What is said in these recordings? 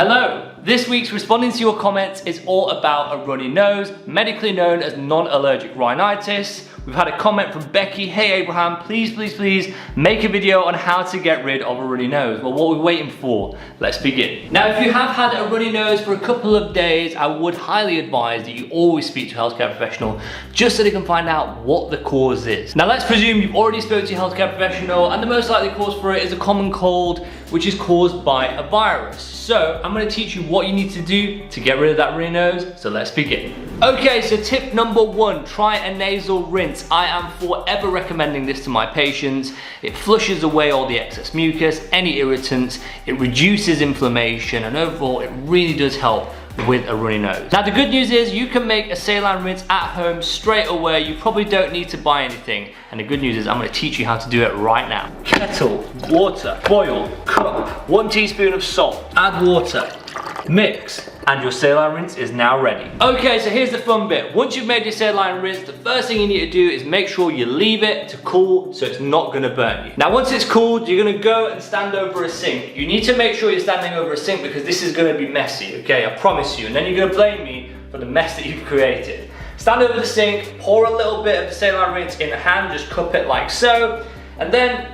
Hello! This week's responding to your comments is all about a runny nose, medically known as non-allergic rhinitis. We've had a comment from Becky. Hey Abraham, please make a video on how to get rid of a runny nose. Well, what are we waiting for? Let's begin. Now, if you have had a runny nose for a couple of days, I would highly advise that you always speak to a healthcare professional just so they can find out what the cause is. Now, let's presume you've already spoken to your healthcare professional and the most likely cause for it is a common cold, which is caused by a virus. So I'm going to teach you what you need to do to get rid of that runny nose. So let's begin. Okay, so tip number 1, try a nasal rinse. I am forever recommending this to my patients. It flushes away all the excess mucus, any irritants, it reduces inflammation, and overall it really does help with a runny nose. Now the good news is you can make a saline rinse at home straight away. You probably don't need to buy anything. And the good news is I'm going to teach you how to do it right now. Kettle, water, boil, cup, 1 teaspoon of salt, add water, mix, and your saline rinse is now ready. Okay, so here's the fun bit. Once you've made your saline rinse, the first thing you need to do is make sure you leave it to cool so it's not gonna burn you. Now, once it's cooled, you're gonna go and stand over a sink. You need to make sure you're standing over a sink because this is gonna be messy, okay? I promise you. And then you're gonna blame me for the mess that you've created. Stand over the sink, pour a little bit of the saline rinse in the hand, just cup it like so, and then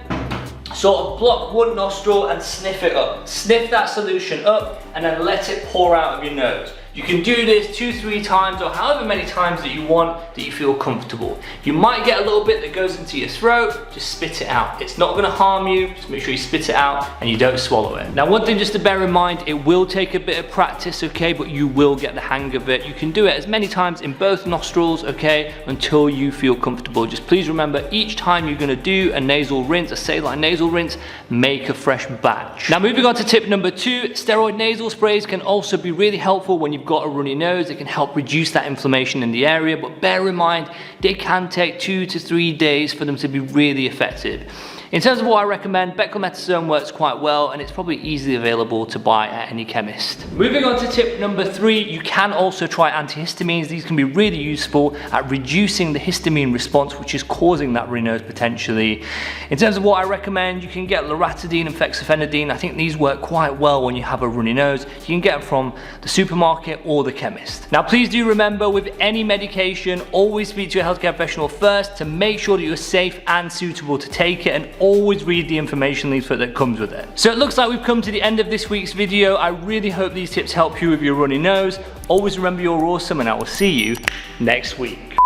sort of block one nostril and sniff it up. Sniff that solution up and then let it pour out of your nose. You can do this 2-3 times or however many times that you want that you feel comfortable. You might get a little bit that goes into your throat, just spit it out. It's not gonna harm you, just make sure you spit it out and you don't swallow it. Now, one thing just to bear in mind, it will take a bit of practice, okay, but you will get the hang of it. You can do it as many times in both nostrils, okay, until you feel comfortable. Just please remember, each time you're gonna do a nasal rinse, a saline nasal rinse, make a fresh batch. Now, moving on to tip number 2, steroid nasal sprays can also be really helpful when you've got a runny nose. It can help reduce that inflammation in the area, but bear in mind, they can take 2 to 3 days for them to be really effective. In terms of what I recommend, beclomethasone works quite well and it's probably easily available to buy at any chemist. Moving on to tip number 3, you can also try antihistamines. These can be really useful at reducing the histamine response, which is causing that runny nose potentially. In terms of what I recommend, you can get loratadine and fexofenadine. I think these work quite well when you have a runny nose. You can get them from the supermarket or the chemist. Now, please do remember, with any medication, always speak to a healthcare professional first to make sure that you're safe and suitable to take it, and always read the information leaflet that comes with it. So it looks like we've come to the end of this week's video. I really hope these tips help you with your runny nose. Always remember you're awesome and I will see you next week.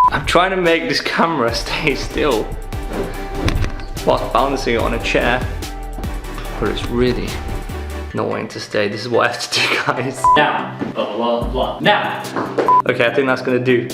I'm trying to make this camera stay still whilst balancing it on a chair, but it's really not wanting to stay. This is what I have to do, guys. Now, blah, blah, blah. Now. Okay, I think that's gonna do.